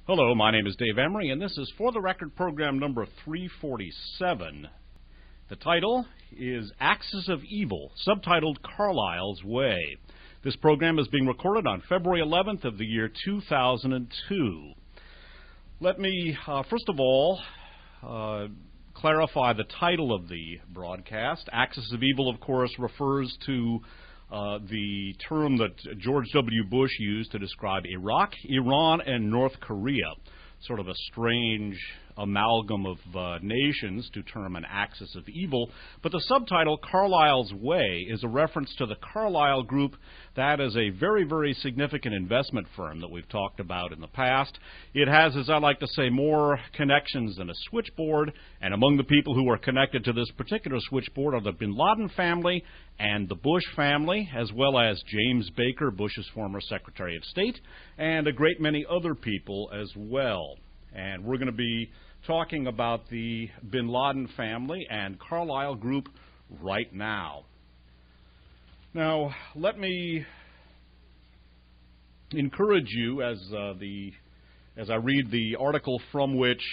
Hello, my name is Dave Emory, and this is For the Record program number 347. The title is Axis of Evil, subtitled Carlyle's Way. This program is being recorded on February 11th of the year 2002. Let me, first of all, clarify the title of the broadcast. Axis of Evil, of course, refers to the term that George W. Bush used to describe Iraq, Iran, and North Korea. Sort of a strange amalgam of nations to term an axis of evil. But the subtitle, Carlyle's Way, is a reference to the Carlyle Group. That is a very, very significant investment firm that we've talked about in the past. It has, as I like to say, more connections than a switchboard, and among the people who are connected to this particular switchboard are the bin Laden family and the Bush family, as well as James Baker, Bush's former Secretary of State, and a great many other people as well. And we're going to be talking about the bin Laden family and Carlyle Group right now. Now, let me encourage you, as I read the article from which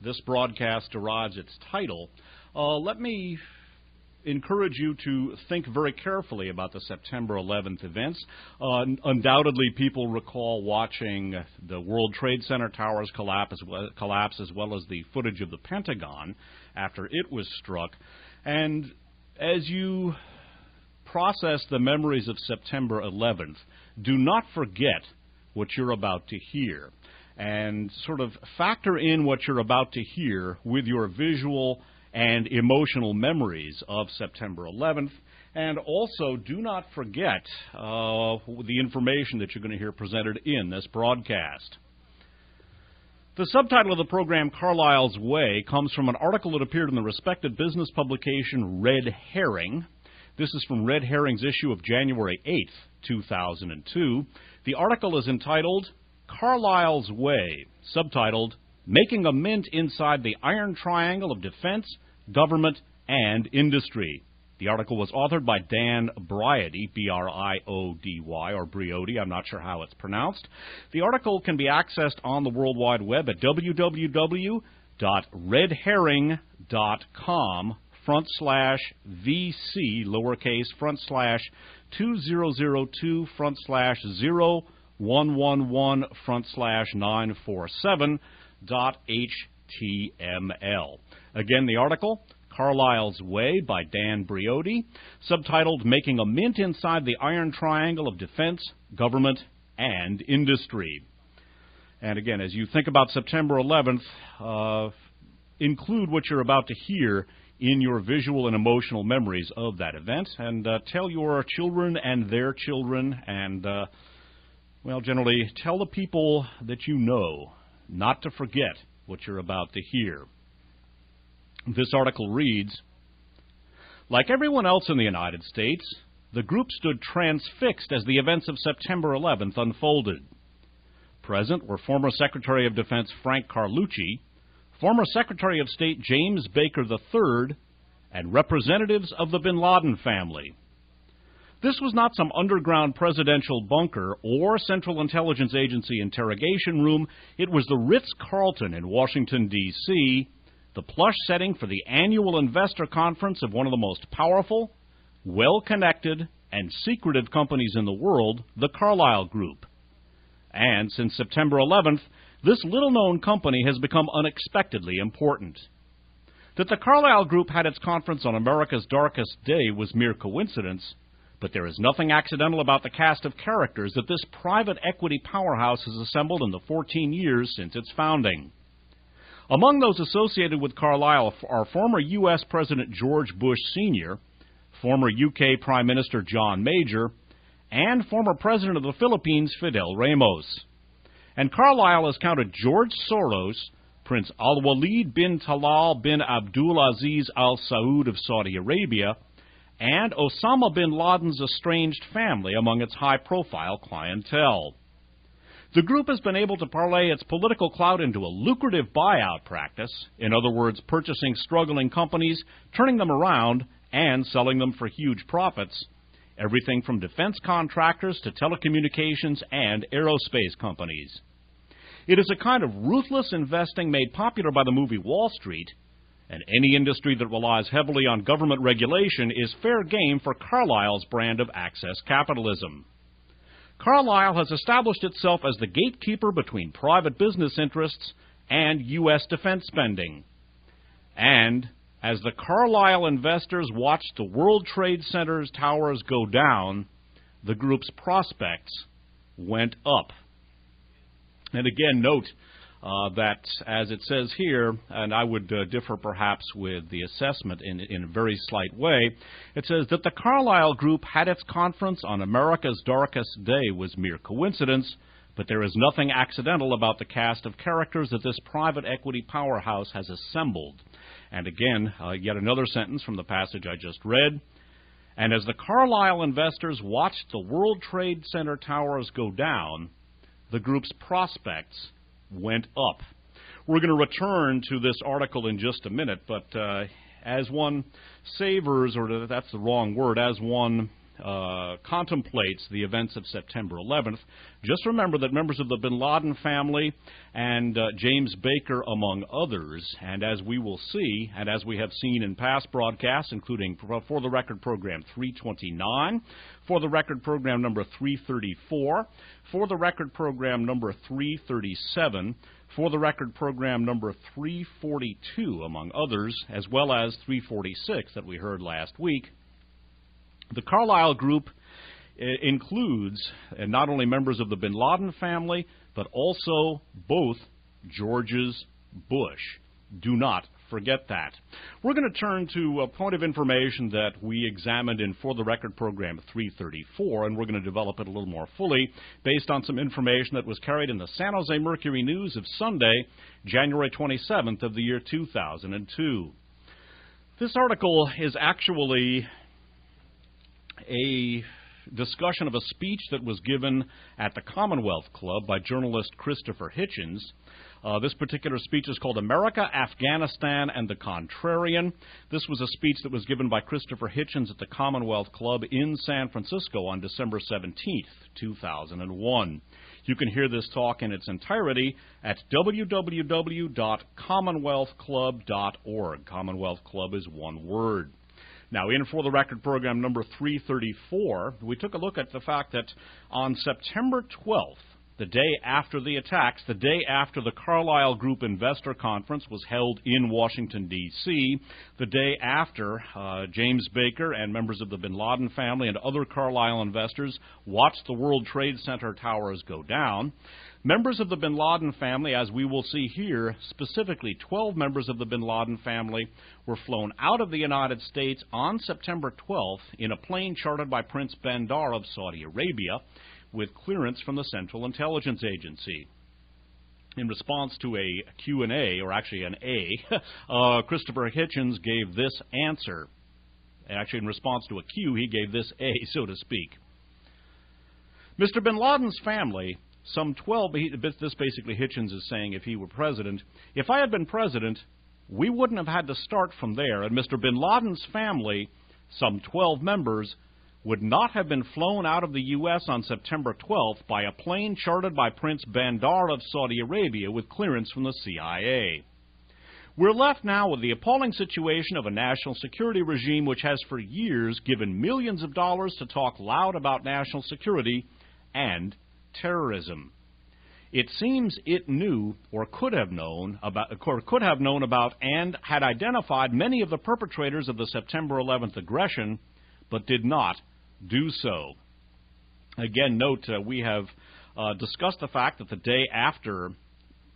this broadcast derives its title, let me encourage you to think very carefully about the September 11th events. Undoubtedly, people recall watching the World Trade Center towers collapse, as well as the footage of the Pentagon after it was struck. And as you process the memories of September 11th, do not forget what you're about to hear, and sort of factor in what you're about to hear with your visual and emotional memories of September 11th, and also do not forget the information that you're going to hear presented in this broadcast. The subtitle of the program, Carlyle's Way, comes from an article that appeared in the respected business publication Red Herring. This is from Red Herring's issue of January 8th, 2002. The article is entitled Carlyle's Way, subtitled Making a Mint Inside the Iron Triangle of Defense, Government, and Industry. The article was authored by Dan Briody, B-R-I-O-D-Y, or Briody, I'm not sure how it's pronounced. The article can be accessed on the World Wide Web at www.redherring.com/VC, lowercase, /2022/011/947.html. Again, the article, Carlyle's Way by Dan Briody, subtitled Making a Mint Inside the Iron Triangle of Defense, Government, and Industry. And again, as you think about September 11th, include what you're about to hear in your visual and emotional memories of that event, and tell your children and their children, and, well, generally tell the people that you know not to forget what you're about to hear. This article reads, like everyone else in the United States, the group stood transfixed as the events of September 11th unfolded. Present were former Secretary of Defense Frank Carlucci, former Secretary of State James Baker III, and representatives of the bin Laden family. This was not some underground presidential bunker or Central Intelligence Agency interrogation room. It was the Ritz-Carlton in Washington, D.C., the plush setting for the annual investor conference of one of the most powerful, well-connected, and secretive companies in the world, the Carlyle Group. And since September 11th, this little-known company has become unexpectedly important. That the Carlyle Group had its conference on America's darkest day was mere coincidence, but there is nothing accidental about the cast of characters that this private equity powerhouse has assembled in the 14 years since its founding. Among those associated with Carlyle are former U.S. President George Bush Sr., former U.K. Prime Minister John Major, and former President of the Philippines Fidel Ramos. And Carlyle has counted George Soros, Prince Al-Walid bin Talal bin Abdulaziz Al Saud of Saudi Arabia, and Osama bin Laden's estranged family among its high-profile clientele. The group has been able to parlay its political clout into a lucrative buyout practice, in other words, purchasing struggling companies, turning them around, and selling them for huge profits, everything from defense contractors to telecommunications and aerospace companies. It is a kind of ruthless investing made popular by the movie Wall Street, and any industry that relies heavily on government regulation is fair game for Carlyle's brand of access capitalism. Carlyle has established itself as the gatekeeper between private business interests and U.S. defense spending. And as the Carlyle investors watched the World Trade Center's towers go down, the group's prospects went up. And again, note that, as it says here, and I would differ perhaps with the assessment in a very slight way, it says that the Carlyle Group had its conference on America's darkest day was mere coincidence, but there is nothing accidental about the cast of characters that this private equity powerhouse has assembled. And again, yet another sentence from the passage I just read. And as the Carlyle investors watched the World Trade Center towers go down, the group's prospects went up. We're going to return to this article in just a minute, but as one savors, or that's the wrong word, as one contemplates the events of September 11th, just remember that members of the bin Laden family and James Baker, among others, and as we will see, and as we have seen in past broadcasts, including For the Record Program 329, For the Record Program number 334, For the Record Program number 337, For the Record Program number 342, among others, as well as 346 that we heard last week, the Carlyle Group includes not only members of the bin Laden family, but also both Georges Bush. Do not forget that. We're going to turn to a point of information that we examined in For the Record Program 334, and we're going to develop it a little more fully based on some information that was carried in the San Jose Mercury News of Sunday, January 27th of the year 2002. This article is actually a discussion of a speech that was given at the Commonwealth Club by journalist Christopher Hitchens. This particular speech is called America, Afghanistan, and the Contrarian. This was a speech that was given by Christopher Hitchens at the Commonwealth Club in San Francisco on December 17th, 2001. You can hear this talk in its entirety at www.commonwealthclub.org. Commonwealth Club is one word. Now, in For the Record Program number 334, we took a look at the fact that on September 12th, the day after the attacks, the day after the Carlyle Group Investor Conference was held in Washington, D.C., the day after James Baker and members of the bin Laden family and other Carlyle investors watched the World Trade Center towers go down, members of the bin Laden family, as we will see here, specifically 12 members of the bin Laden family, were flown out of the United States on September 12th in a plane chartered by Prince Bandar of Saudi Arabia with clearance from the Central Intelligence Agency. In response to a Q&A, or actually an A, Christopher Hitchens gave this answer. Actually, in response to a Q, he gave this A, so to speak. Mr. bin Laden's family, some 12, this basically Hitchens is saying if he were president, if I had been president, we wouldn't have had to start from there, and Mr. bin Laden's family, some 12 members, would not have been flown out of the U.S. on September 12th by a plane chartered by Prince Bandar of Saudi Arabia with clearance from the CIA. We're left now with the appalling situation of a national security regime which has for years given millions of dollars to talk loud about national security and terrorism. It seems it knew or could have known about and had identified many of the perpetrators of the September 11th aggression, but did not do so. Again, note we have discussed the fact that the day after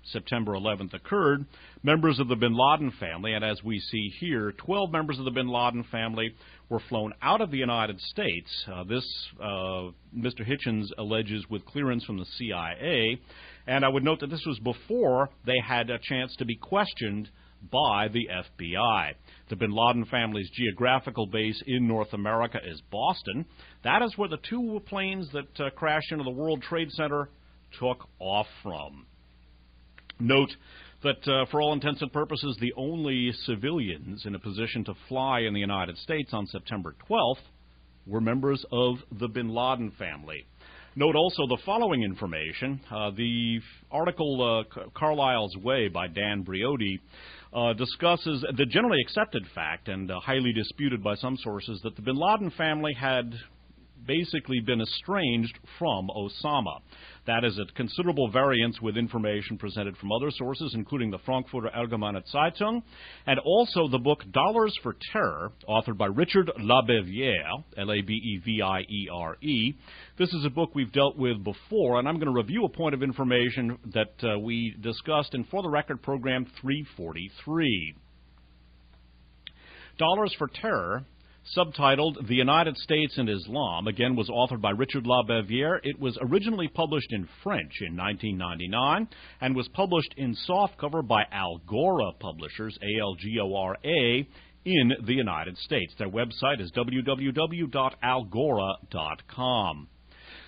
September 11th occurred, members of the bin Laden family, and as we see here, 12 members of the bin Laden family were flown out of the United States. Mr. Hitchens alleges with clearance from the CIA, and I would note that this was before they had a chance to be questioned by the FBI. The bin Laden family's geographical base in North America is Boston. That is where the two planes that crashed into the World Trade Center took off from. Note that for all intents and purposes, the only civilians in a position to fly in the United States on September 12th were members of the bin Laden family. Note also the following information. The article Carlyle's Way by Dan Briody discusses the generally accepted fact and highly disputed by some sources that the bin Laden family had basically been estranged from Osama. That is at considerable variance with information presented from other sources, including the Frankfurter Allgemeine Zeitung, and also the book Dollars for Terror, authored by Richard Labeviere, Labeviere. This is a book we've dealt with before, and I'm going to review a point of information that we discussed in For the Record program 343. Dollars for Terror, subtitled The United States and Islam, again was authored by Richard Labeviere. It was originally published in French in 1999 and was published in softcover by Algora Publishers, A-L-G-O-R-A, in the United States. Their website is www.algora.com.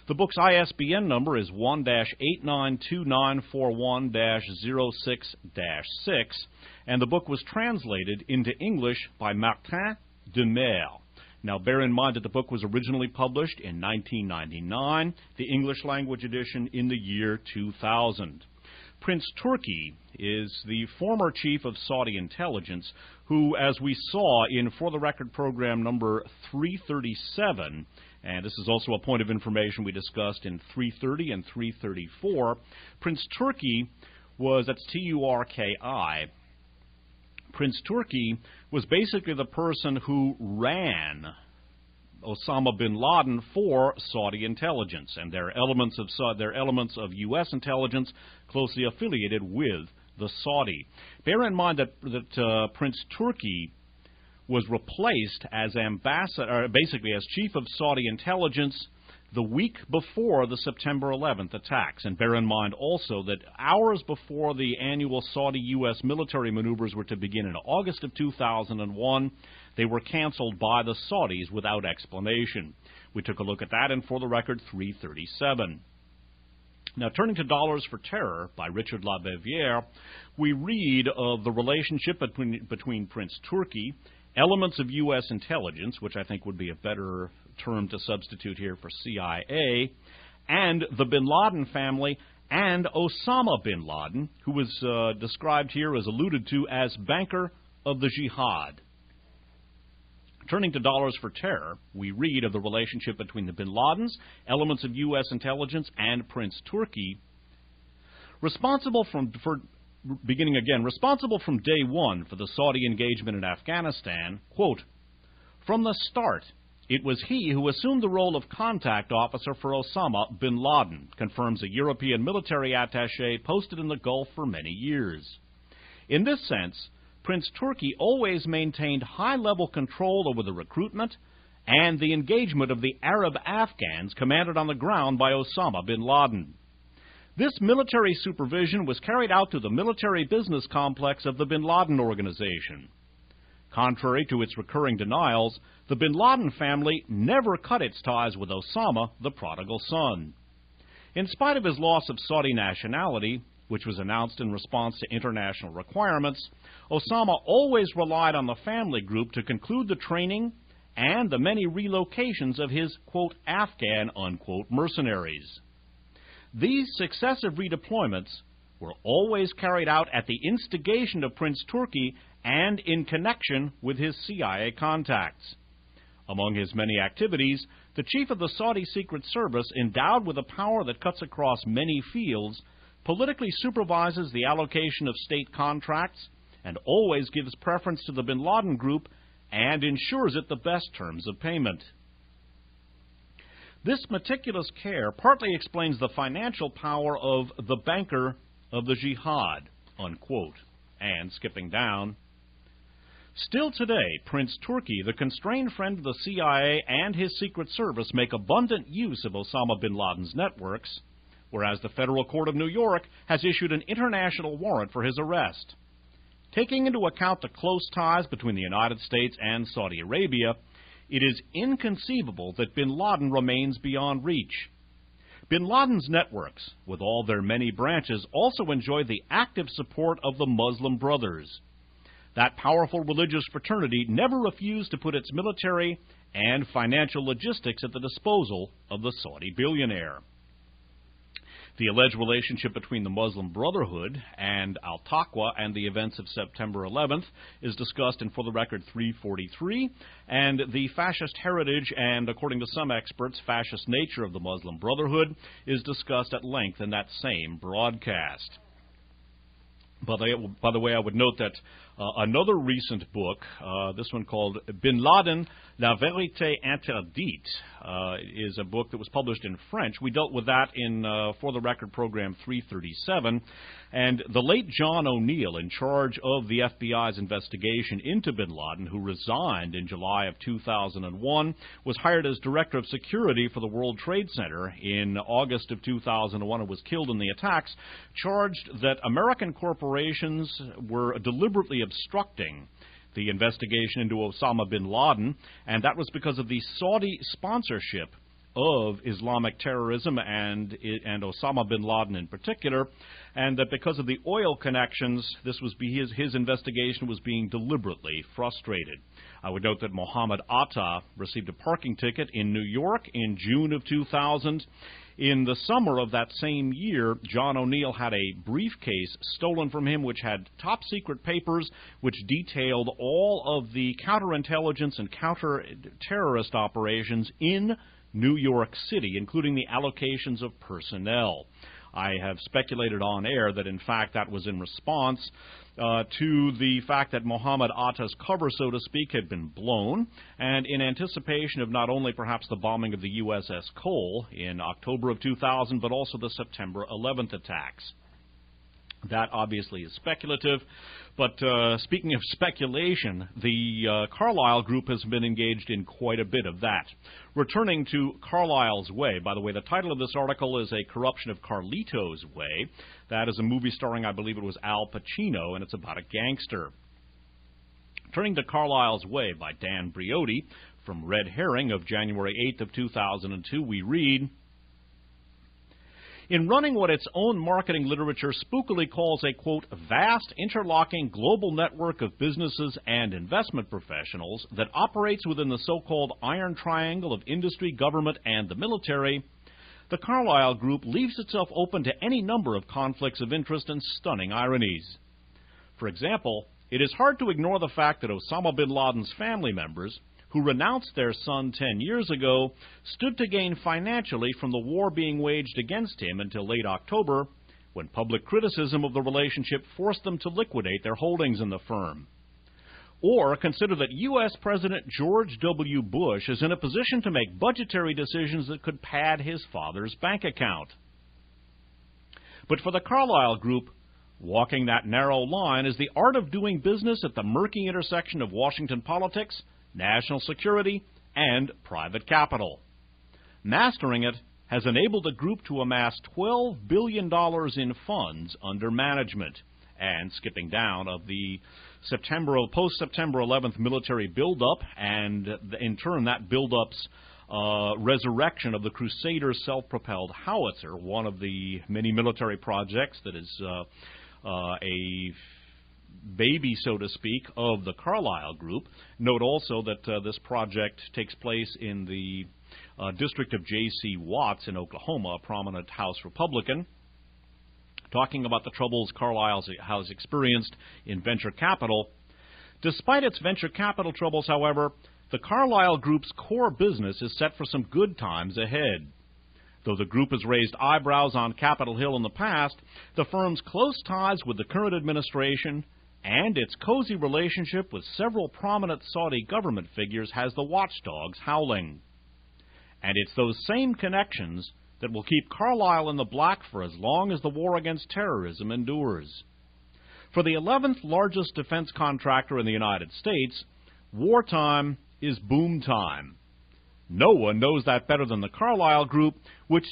The book's ISBN number is 1-892941-06-6, and the book was translated into English by Martin de Mer. Now, bear in mind that the book was originally published in 1999, the English language edition in the year 2000. Prince Turki is the former chief of Saudi intelligence who, as we saw in For the Record program number 337, and this is also a point of information we discussed in 330 and 334, Prince Turki was, that's T-U-R-K-I, Prince Turki was basically the person who ran Osama bin Laden for Saudi intelligence, and they're elements of U.S. intelligence closely affiliated with the Saudi. Bear in mind that Prince Turki was replaced as ambassador, basically as chief of Saudi intelligence, the week before the September 11th attacks. And bear in mind also that hours before the annual Saudi-U.S. military maneuvers were to begin in August of 2001, they were canceled by the Saudis without explanation. We took a look at that in For the Record 337. Now, turning to Dollars for Terror by Richard Labeviere, we read of the relationship between Prince Turki, elements of U.S. intelligence, which I think would be a better term to substitute here for CIA, and the bin Laden family, and Osama bin Laden, who was described here as alluded to as banker of the jihad. Turning to Dollars for Terror, we read of the relationship between the bin Ladens, elements of U.S. intelligence, and Prince Turki, responsible from day one for the Saudi engagement in Afghanistan. Quote, "From the start, it was he who assumed the role of contact officer for Osama bin Laden," confirms a European military attaché posted in the Gulf for many years. In this sense, Prince Turki always maintained high-level control over the recruitment and the engagement of the Arab Afghans commanded on the ground by Osama bin Laden. This military supervision was carried out through the military business complex of the bin Laden organization. Contrary to its recurring denials, the bin Laden family never cut its ties with Osama, the prodigal son. In spite of his loss of Saudi nationality, which was announced in response to international requirements, Osama always relied on the family group to conclude the training and the many relocations of his, quote, Afghan, unquote, mercenaries. These successive redeployments were always carried out at the instigation of Prince Turki and in connection with his CIA contacts. Among his many activities, the chief of the Saudi Secret Service, endowed with a power that cuts across many fields, politically supervises the allocation of state contracts and always gives preference to the bin Laden group and ensures it the best terms of payment. This meticulous care partly explains the financial power of the banker of the jihad, unquote. And skipping down, still today, Prince Turki, the constrained friend of the CIA and his Secret Service, make abundant use of Osama bin Laden's networks, whereas the Federal Court of New York has issued an international warrant for his arrest. Taking into account the close ties between the United States and Saudi Arabia, it is inconceivable that bin Laden remains beyond reach. Bin Laden's networks, with all their many branches, also enjoy the active support of the Muslim Brothers. That powerful religious fraternity never refused to put its military and financial logistics at the disposal of the Saudi billionaire. The alleged relationship between the Muslim Brotherhood and Al-Taqwa and the events of September 11th is discussed in, for the record, 343, and the fascist heritage and, according to some experts, fascist nature of the Muslim Brotherhood is discussed at length in that same broadcast. By the way, I would note that another recent book, this one called Bin Laden, La Vérité Interdite, is a book that was published in French. We dealt with that in, for the record, program 337. And the late John O'Neill, in charge of the FBI's investigation into bin Laden, who resigned in July of 2001, was hired as director of security for the World Trade Center in August of 2001 and was killed in the attacks, charged that American corporations were deliberately obstructing the investigation into Osama bin Laden, and that was because of the Saudi sponsorship of Islamic terrorism and Osama bin Laden in particular, and that because of the oil connections, this was his investigation was being deliberately frustrated. I would note that Mohammed Atta received a parking ticket in New York in June of 2000. In the summer of that same year, John O'Neill had a briefcase stolen from him which had top-secret papers which detailed all of the counterintelligence and counter-terrorist operations in New York City, including the allocations of personnel. I have speculated on air that, in fact, that was in response to the fact that Mohammed Atta's cover, so to speak, had been blown, and in anticipation of not only perhaps the bombing of the USS Cole in October of 2000, but also the September 11th attacks. That obviously is speculative, but speaking of speculation, the Carlyle group has been engaged in quite a bit of that. Returning to Carlyle's Way, by the way, the title of this article is A Corruption of Carlito's Way. That is a movie starring, I believe it was Al Pacino, and it's about a gangster. Turning to Carlyle's Way by Dan Briotti, from Red Herring of January 8th of 2002, we read, in running what its own marketing literature spookily calls a, quote, vast interlocking global network of businesses and investment professionals that operates within the so-called iron triangle of industry, government, and the military, the Carlyle Group leaves itself open to any number of conflicts of interest and stunning ironies. For example, it is hard to ignore the fact that Osama bin Laden's family members, who renounced their son 10 years ago, stood to gain financially from the war being waged against him until late October, when public criticism of the relationship forced them to liquidate their holdings in the firm. Or consider that U.S. President George W. Bush is in a position to make budgetary decisions that could pad his father's bank account. But for the Carlyle Group, walking that narrow line is the art of doing business at the murky intersection of Washington politics, national security, and private capital. Mastering it has enabled the group to amass $12 billion in funds under management, and skipping down of the post-September 11th military buildup, and in turn that buildup's resurrection of the Crusader self-propelled howitzer, one of the many military projects that is a baby, so to speak, of the Carlyle Group. Note also that this project takes place in the district of J.C. Watts in Oklahoma, a prominent House Republican. Talking about the troubles Carlyle has experienced in venture capital. Despite its venture capital troubles, however, the Carlyle Group's core business is set for some good times ahead. Though the group has raised eyebrows on Capitol Hill in the past, the firm's close ties with the current administration and its cozy relationship with several prominent Saudi government figures has the watchdogs howling. And it's those same connections that will keep Carlyle in the black for as long as the war against terrorism endures. For the 11th largest defense contractor in the United States, wartime is boom time. No one knows that better than the Carlyle Group, which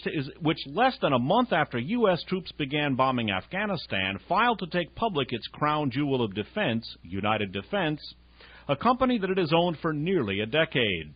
less than a month after U.S. troops began bombing Afghanistan, filed to take public its crown jewel of defense, United Defense, a company that it has owned for nearly a decade.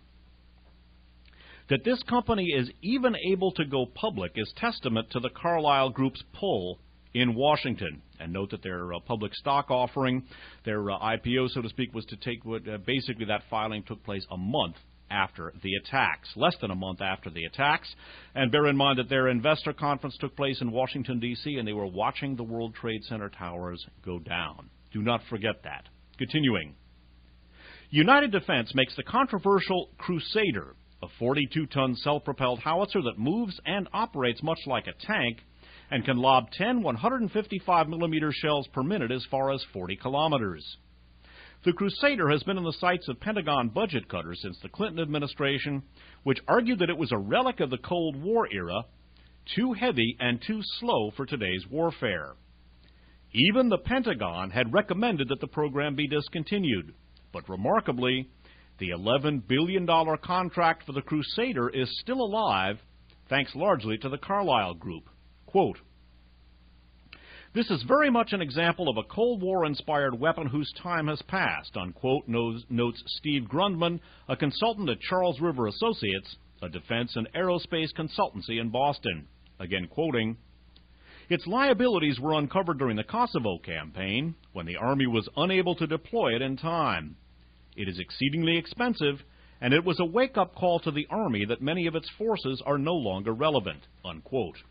That this company is even able to go public is testament to the Carlyle Group's pull in Washington. And note that their public stock offering, their IPO, so to speak, was to take, basically that filing took place a month after the attacks, less than a month after the attacks. And bear in mind that their investor conference took place in Washington, D.C., and they were watching the World Trade Center towers go down. Do not forget that. Continuing. United Defense makes the controversial Crusader, a 42-ton self-propelled howitzer that moves and operates much like a tank and can lob 10 155mm shells per minute as far as 40 kilometers. The Crusader has been in the sights of Pentagon budget cutters since the Clinton administration, which argued that it was a relic of the Cold War era, too heavy and too slow for today's warfare. Even the Pentagon had recommended that the program be discontinued, but remarkably, the $11 billion contract for the Crusader is still alive, thanks largely to the Carlyle Group. Quote, "This is very much an example of a Cold War-inspired weapon whose time has passed," unquote, notes Steve Grundman, a consultant at Charles River Associates, a defense and aerospace consultancy in Boston. Again quoting, "Its liabilities were uncovered during the Kosovo campaign, when the Army was unable to deploy it in time. It is exceedingly expensive, and it was a wake-up call to the Army that many of its forces are no longer relevant," unquote.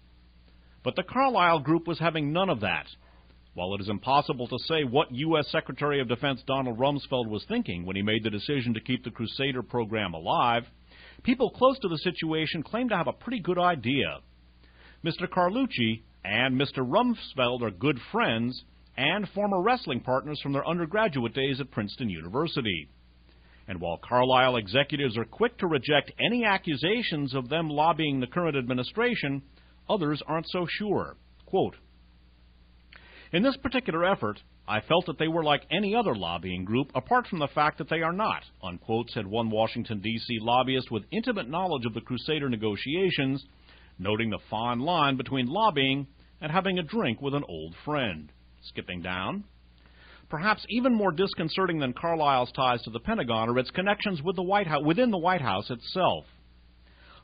But the Carlyle Group was having none of that. While it is impossible to say what U.S. Secretary of Defense Donald Rumsfeld was thinking when he made the decision to keep the Crusader program alive, people close to the situation claim to have a pretty good idea. Mr. Carlucci and Mr. Rumsfeld are good friends and former wrestling partners from their undergraduate days at Princeton University. And while Carlyle executives are quick to reject any accusations of them lobbying the current administration, others aren't so sure. Quote, "In this particular effort, I felt that they were like any other lobbying group, apart from the fact that they are not," unquote, said one Washington, D.C. lobbyist with intimate knowledge of the Crusader negotiations, noting the fine line between lobbying and having a drink with an old friend. Skipping down. Perhaps even more disconcerting than Carlyle's ties to the Pentagon are its connections with the White House, within the White House itself.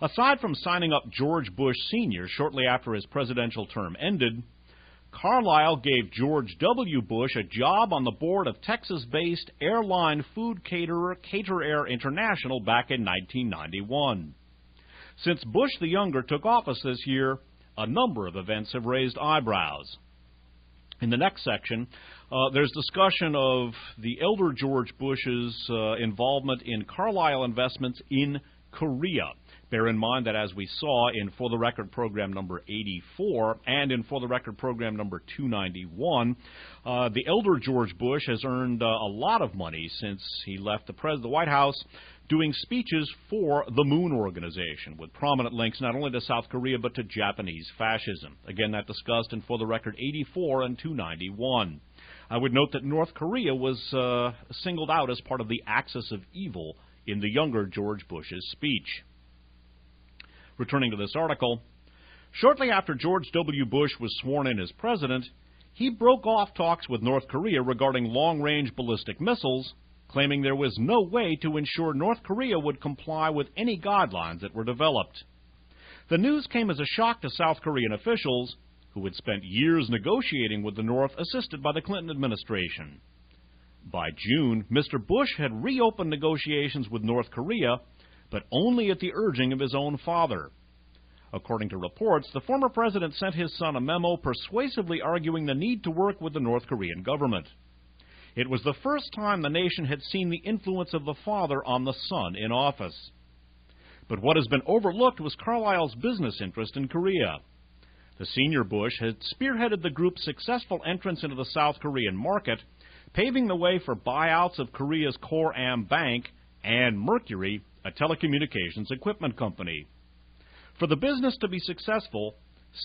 Aside from signing up George Bush Sr. shortly after his presidential term ended, Carlyle gave George W. Bush a job on the board of Texas-based airline food caterer Cater Air International back in 1991. Since Bush the Younger took office this year, a number of events have raised eyebrows. In the next section, there's discussion of the elder George Bush's involvement in Carlyle investments in Korea. Bear in mind that as we saw in For the Record program number 84 and in For the Record program number 291, the elder George Bush has earned a lot of money since he left the White House doing speeches for the Moon Organization, with prominent links not only to South Korea but to Japanese fascism. Again, that discussed in For the Record 84 and 291. I would note that North Korea was singled out as part of the axis of evil in the younger George Bush's speech. Returning to this article, shortly after George W. Bush was sworn in as president, he broke off talks with North Korea regarding long-range ballistic missiles, claiming there was no way to ensure North Korea would comply with any guidelines that were developed. The news came as a shock to South Korean officials, who had spent years negotiating with the North, assisted by the Clinton administration. By June, Mr. Bush had reopened negotiations with North Korea, but only at the urging of his own father. According to reports, the former president sent his son a memo persuasively arguing the need to work with the North Korean government. It was the first time the nation had seen the influence of the father on the son in office. But what has been overlooked was Carlyle's business interest in Korea. The senior Bush had spearheaded the group's successful entrance into the South Korean market, paving the way for buyouts of Korea's Koream Bank and Mercury, a telecommunications equipment company. For the business to be successful,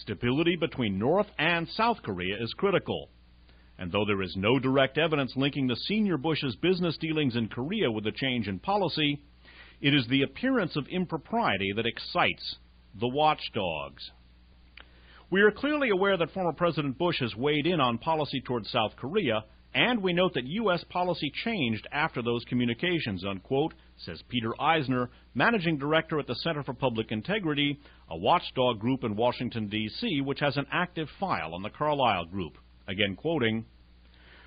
stability between North and South Korea is critical. And though there is no direct evidence linking the senior Bush's business dealings in Korea with a change in policy, it is the appearance of impropriety that excites the watchdogs. We are clearly aware that former President Bush has weighed in on policy toward South Korea, and we note that U.S. policy changed after those communications, unquote, says Peter Eisner, managing director at the Center for Public Integrity, a watchdog group in Washington, D.C., which has an active file on the Carlyle Group. Again quoting,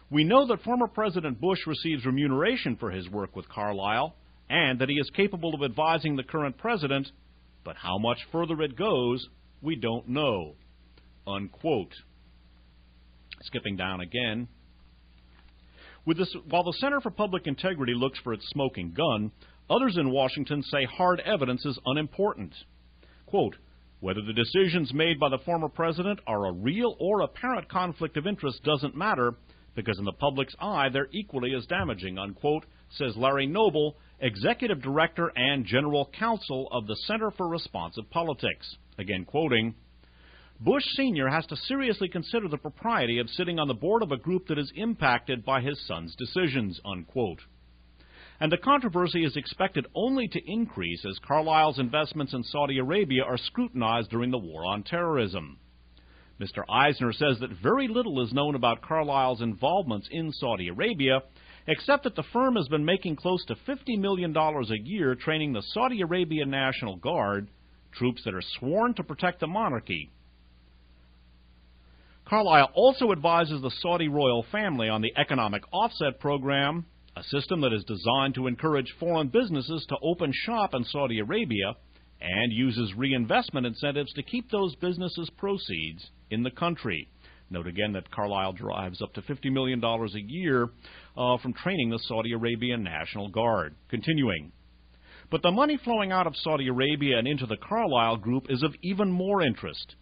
"We know that former President Bush receives remuneration for his work with Carlyle, and that he is capable of advising the current president, but how much further it goes, we don't know." Unquote. Skipping down again. While the Center for Public Integrity looks for its smoking gun, others in Washington say hard evidence is unimportant. Quote, "Whether the decisions made by the former president are a real or apparent conflict of interest doesn't matter, because in the public's eye they're equally as damaging," unquote, says Larry Noble, Executive Director and General Counsel of the Center for Responsive Politics. Again quoting, "Bush Sr. has to seriously consider the propriety of sitting on the board of a group that is impacted by his son's decisions," unquote. And the controversy is expected only to increase as Carlyle's investments in Saudi Arabia are scrutinized during the war on terrorism. Mr. Eisner says that very little is known about Carlyle's involvements in Saudi Arabia, except that the firm has been making close to $50 million a year training the Saudi Arabian National Guard, troops that are sworn to protect the monarchy. Carlyle also advises the Saudi royal family on the Economic Offset Program, a system that is designed to encourage foreign businesses to open shop in Saudi Arabia and uses reinvestment incentives to keep those businesses' proceeds in the country. Note again that Carlyle derives up to $50 million a year from training the Saudi Arabian National Guard. Continuing. But the money flowing out of Saudi Arabia and into the Carlyle Group is of even more interest.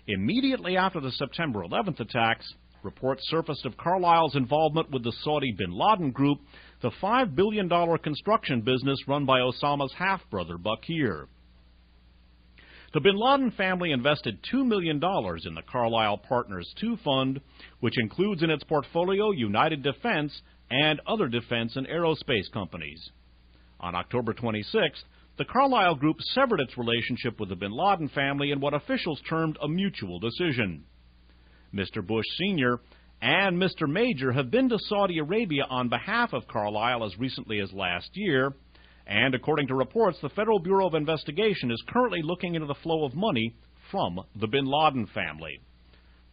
Immediately after the September 11th attacks, reports surfaced of Carlyle's involvement with the Saudi bin Laden Group, the $5 billion construction business run by Osama's half-brother Bakir. The bin Laden family invested $2 million in the Carlyle Partners II fund, which includes in its portfolio United Defense and other defense and aerospace companies. On October 26th, the Carlyle Group severed its relationship with the bin Laden family in what officials termed a mutual decision. Mr. Bush Sr. and Mr. Major have been to Saudi Arabia on behalf of Carlyle as recently as last year, and according to reports, the Federal Bureau of Investigation is currently looking into the flow of money from the bin Laden family.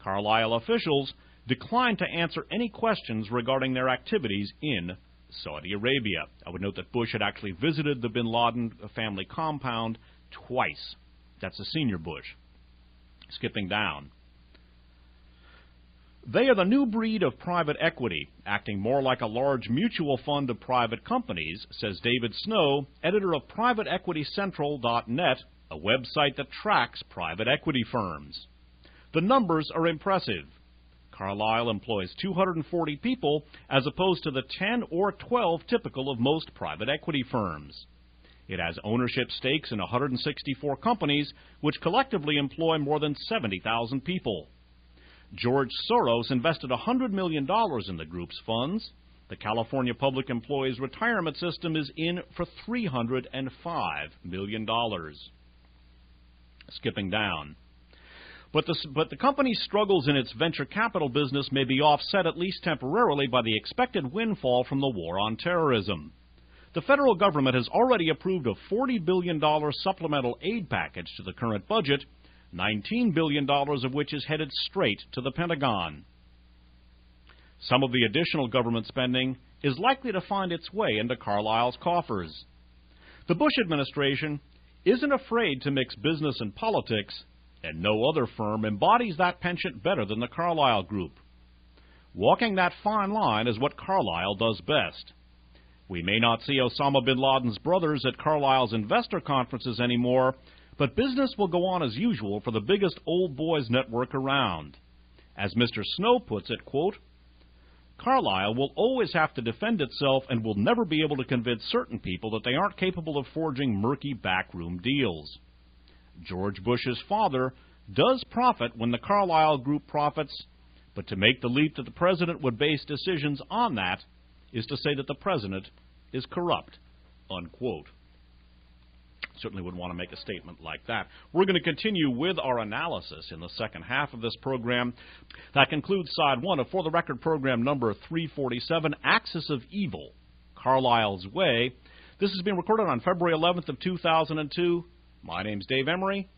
Carlyle officials declined to answer any questions regarding their activities in Saudi Arabia. I would note that Bush had actually visited the bin Laden family compound twice. That's the senior Bush. Skipping down. They are the new breed of private equity, acting more like a large mutual fund of private companies, says David Snow, editor of PrivateEquityCentral.net, a website that tracks private equity firms. The numbers are impressive. Carlyle employs 240 people as opposed to the 10 or 12 typical of most private equity firms. It has ownership stakes in 164 companies, which collectively employ more than 70,000 people. George Soros invested $100 million in the group's funds. The California Public Employees Retirement System is in for $305 million. Skipping down. But the company's struggles in its venture capital business may be offset at least temporarily by the expected windfall from the war on terrorism. The federal government has already approved a $40 billion supplemental aid package to the current budget, $19 billion of which is headed straight to the Pentagon. Some of the additional government spending is likely to find its way into Carlyle's coffers. The Bush administration isn't afraid to mix business and politics, and no other firm embodies that penchant better than the Carlyle Group. Walking that fine line is what Carlyle does best. We may not see Osama bin Laden's brothers at Carlyle's investor conferences anymore, but business will go on as usual for the biggest old boys network around. As Mr. Snow puts it, quote, Carlyle will always have to defend itself and will never be able to convince certain people that they aren't capable of forging murky backroom deals. George Bush's father does profit when the Carlyle Group profits, but to make the leap that the president would base decisions on that is to say that the president is corrupt, unquote. Certainly would want to make a statement like that. We're going to continue with our analysis in the second half of this program. That concludes Side 1 of For the Record program number 347, Axis of Evil, Carlyle's Way. This has been recorded on February 11th of 2002. My name's Dave Emory.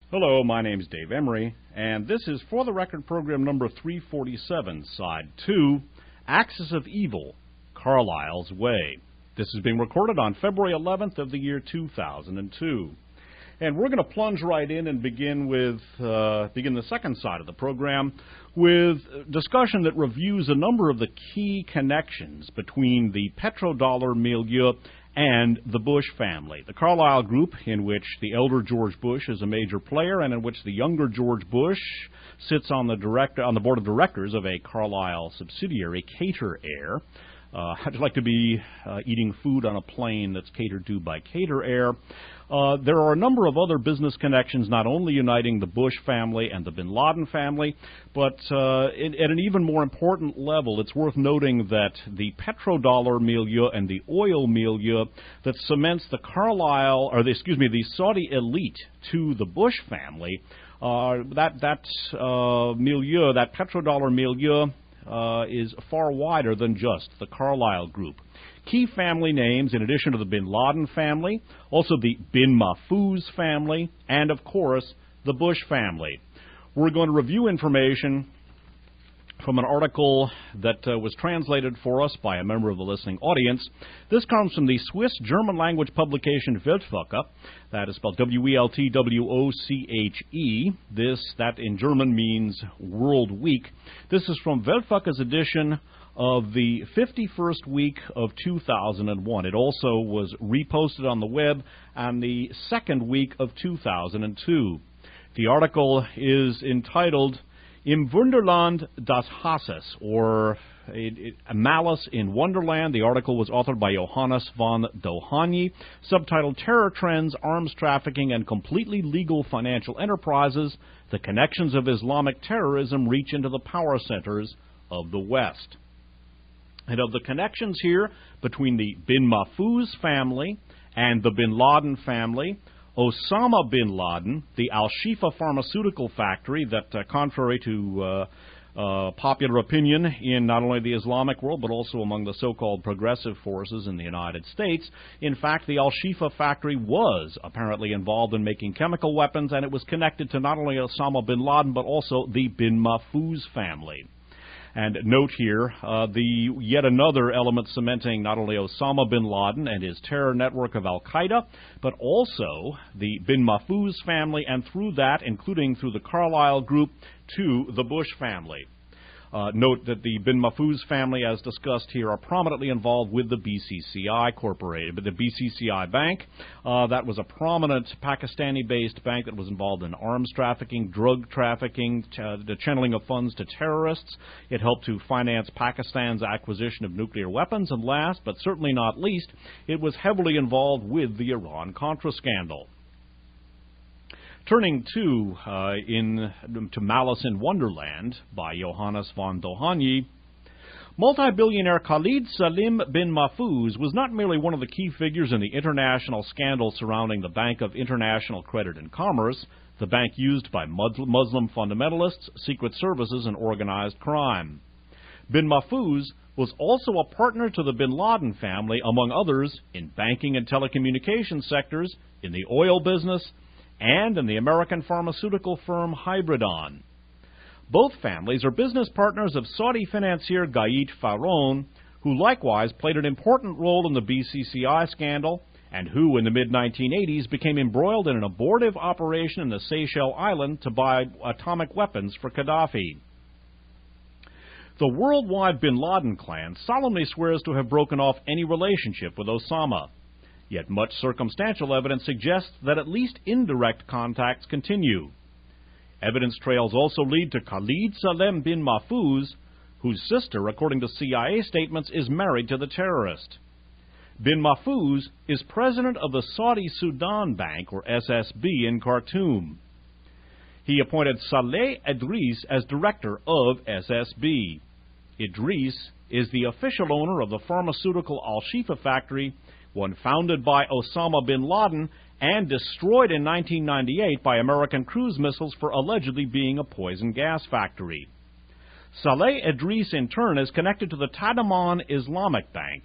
Hello, my name's Dave Emory, and this is For the Record program number 347, Side 2, Axis of Evil, Carlyle's Way. This is being recorded on February 11th of the year 2002. And we're going to plunge right in and begin the second side of the program with discussion that reviews a number of the key connections between the petrodollar milieu and the Bush family. The Carlyle Group, in which the elder George Bush is a major player and in which the younger George Bush sits on the board of directors of a Carlyle subsidiary, Cater Air. How'd you like to be eating food on a plane that's catered to by Cater Air? There are a number of other business connections, not only uniting the Bush family and the bin Laden family, but at an even more important level, it's worth noting that the petrodollar milieu and the oil milieu that cements the the Saudi elite to the Bush family, that petrodollar milieu is far wider than just the Carlyle Group. Key family names, in addition to the bin Laden family, also the bin Mahfouz family, and, of course, the Bush family. We're going to review information from an article that was translated for us by a member of the listening audience. This comes from the Swiss German-language publication Weltwoche. That is spelled W-E-L-T-W-O-C-H-E. That in German means World Week. This is from Weltwoche's edition of the 51st week of 2001. It also was reposted on the web on the second week of 2002. The article is entitled Im Wunderland des Hasses, or A Malice in Wonderland. The article was authored by Johannes von Dohany, subtitled Terror Trends, Arms Trafficking, and Completely Legal Financial Enterprises. The Connections of Islamic Terrorism Reach into the Power Centers of the West. And of the connections here between the bin Mahfouz family and the bin Laden family, Osama bin Laden, the Al-Shifa pharmaceutical factory that, contrary to popular opinion in not only the Islamic world but also among the so-called progressive forces in the United States, in fact, the Al-Shifa factory was apparently involved in making chemical weapons, and it was connected to not only Osama bin Laden but also the bin Mahfouz family. And note here, yet another element cementing not only Osama bin Laden and his terror network of Al-Qaeda, but also the bin Mahfouz family, and through that, including through the Carlyle Group, to the Bush family. Note that the bin Mahfouz family, as discussed here, are prominently involved with the BCCI Corporation, but the BCCI Bank. That was a prominent Pakistani-based bank that was involved in arms trafficking, drug trafficking, the channeling of funds to terrorists. It helped to finance Pakistan's acquisition of nuclear weapons, and last, but certainly not least, it was heavily involved with the Iran-Contra scandal. Turning to Malice in Wonderland by Johannes von Dohany, multi-billionaire Khalid Salim bin Mahfouz was not merely one of the key figures in the international scandal surrounding the Bank of International Credit and Commerce, the bank used by Muslim fundamentalists, secret services, and organized crime. Bin Mahfouz was also a partner to the bin Laden family, among others, in banking and telecommunications sectors, in the oil business, and in the American pharmaceutical firm Hybridon. Both families are business partners of Saudi financier Gayet Faron, who likewise played an important role in the BCCI scandal, and who in the mid-1980s became embroiled in an abortive operation in the Seychelles Island to buy atomic weapons for Gaddafi. The worldwide bin Laden clan solemnly swears to have broken off any relationship with Osama. Yet much circumstantial evidence suggests that at least indirect contacts continue. Evidence trails also lead to Khalid Salem bin Mahfouz, whose sister, according to CIA statements, is married to the terrorist. Bin Mahfouz is president of the Saudi Sudan Bank, or SSB, in Khartoum. He appointed Saleh Idris as director of SSB. Idris is the official owner of the pharmaceutical Al-Shifa factory, one founded by Osama bin Laden and destroyed in 1998 by American cruise missiles for allegedly being a poison gas factory. Saleh Idris, in turn, is connected to the Tadamon Islamic Bank.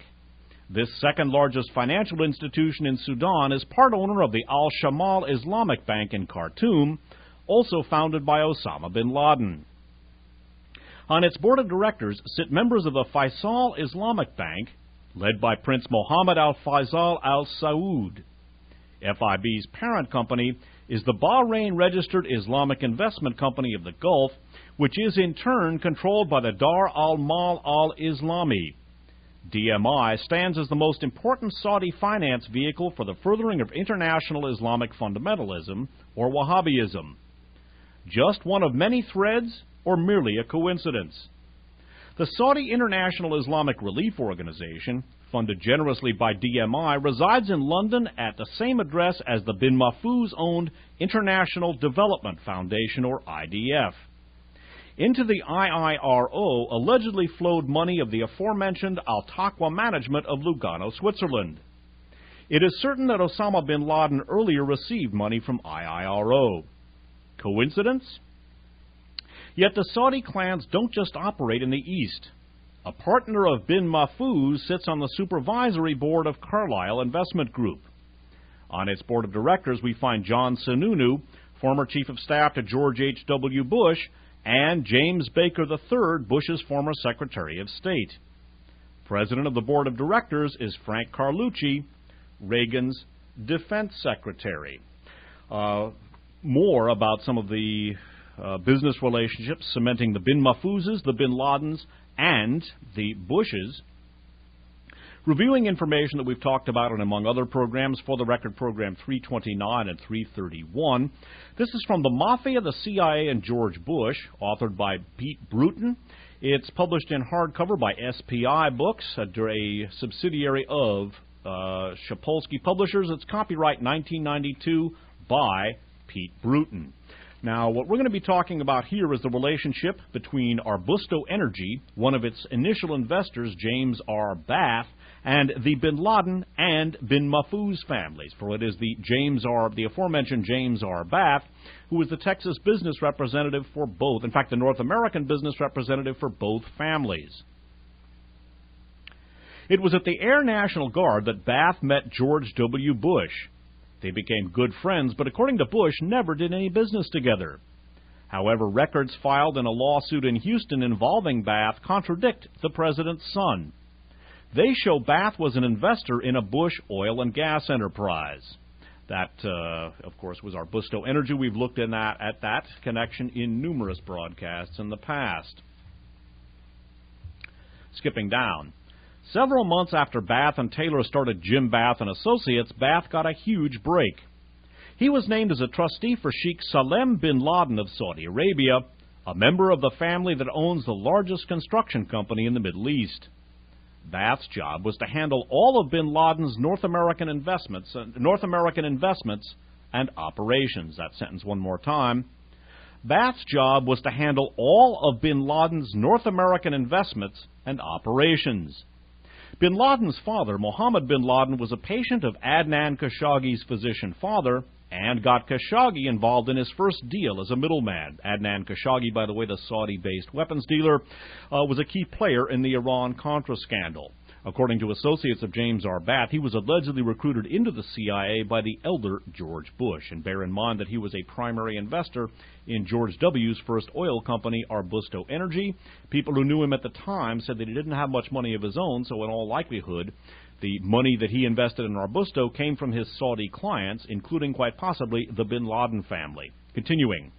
This second-largest financial institution in Sudan is part owner of the Al-Shamal Islamic Bank in Khartoum, also founded by Osama bin Laden. On its board of directors sit members of the Faisal Islamic Bank, led by Prince Mohammed Al Faisal Al Saud. FIB's parent company is the Bahrain-registered Islamic Investment Company of the Gulf, which is in turn controlled by the Dar al-Mal al-Islami. DMI stands as the most important Saudi finance vehicle for the furthering of international Islamic fundamentalism, or Wahhabism. Just one of many threads, or merely a coincidence? The Saudi International Islamic Relief Organization, funded generously by DMI, resides in London at the same address as the bin Mahfouz-owned International Development Foundation, or IDF. Into the IIRO allegedly flowed money of the aforementioned Al-Taqwa management of Lugano, Switzerland. It is certain that Osama bin Laden earlier received money from IIRO. Coincidence? Yet the Saudi clans don't just operate in the East. A partner of bin Mahfouz sits on the supervisory board of Carlyle Investment Group. On its board of directors we find John Sununu, former chief of staff to George H.W. Bush, and James Baker III, Bush's former Secretary of State. President of the board of directors is Frank Carlucci, Reagan's defense secretary. More about some of the business relationships cementing the bin Mahfouzes, the bin Ladens, and the Bushes. Reviewing information that we've talked about and among other programs, For the Record Program 329 and 331. This is from The Mafia, the CIA, and George Bush, authored by Pete Bruton. It's published in hardcover by SPI Books, a subsidiary of Shapolsky Publishers. It's copyright 1992 by Pete Bruton. Now, what we're going to be talking about here is the relationship between Arbusto Energy, one of its initial investors, James R. Bath, and the bin Laden and bin Mahfouz families, for it is the aforementioned James R. Bath, who was the Texas business representative for both, in fact, the North American business representative for both families. It was at the Air National Guard that Bath met George W. Bush. They became good friends, but according to Bush, never did any business together. However, records filed in a lawsuit in Houston involving Bath contradict the president's son. They show Bath was an investor in a Bush oil and gas enterprise. That, of course, was Arbusto Energy. We've looked at that connection in numerous broadcasts in the past. Skipping down. Several months after Bath and Taylor started Jim Bath and Associates, Bath got a huge break. He was named as a trustee for Sheikh Salem bin Laden of Saudi Arabia, a member of the family that owns the largest construction company in the Middle East. Bath's job was to handle all of bin Laden's North American investments and operations. That sentence one more time. Bath's job was to handle all of bin Laden's North American investments and operations. Bin Laden's father, Mohammed bin Laden, was a patient of Adnan Khashoggi's physician father and got Khashoggi involved in his first deal as a middleman. Adnan Khashoggi, by the way, the Saudi-based weapons dealer, was a key player in the Iran-Contra scandal. According to associates of James R. Bath, he was allegedly recruited into the CIA by the elder George Bush. And bear in mind that he was a primary investor in George W.'s first oil company, Arbusto Energy. People who knew him at the time said that he didn't have much money of his own, so in all likelihood, the money that he invested in Arbusto came from his Saudi clients, including quite possibly the bin Laden family. Continuing.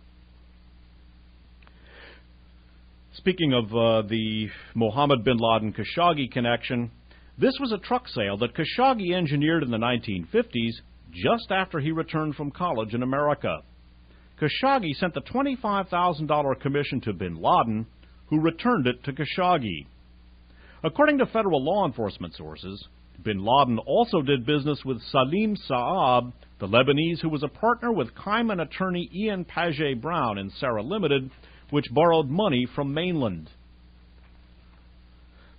Speaking of the Mohammed bin Laden Khashoggi connection, this was a truck sale that Khashoggi engineered in the 1950s, just after he returned from college in America. Khashoggi sent the $25,000 commission to bin Laden, who returned it to Khashoggi. According to federal law enforcement sources, bin Laden also did business with Salim Saab, the Lebanese who was a partner with Cayman attorney Ian Paget Brown in Sarah Limited, which borrowed money from mainland.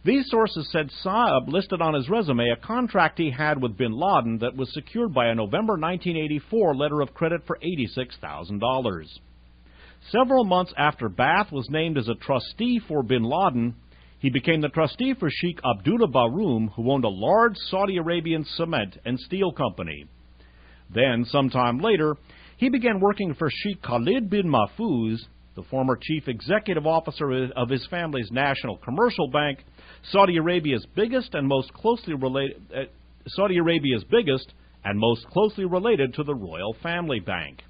These sources said Saab listed on his resume a contract he had with bin Laden that was secured by a November 1984 letter of credit for $86,000. Several months after Bath was named as a trustee for bin Laden, he became the trustee for Sheikh Abdullah Baroum, who owned a large Saudi Arabian cement and steel company. Then, sometime later, he began working for Sheikh Khalid bin Mahfouz, the former chief executive officer of his family's national commercial bank, Saudi Arabia's biggest and most closely related to the royal family bank.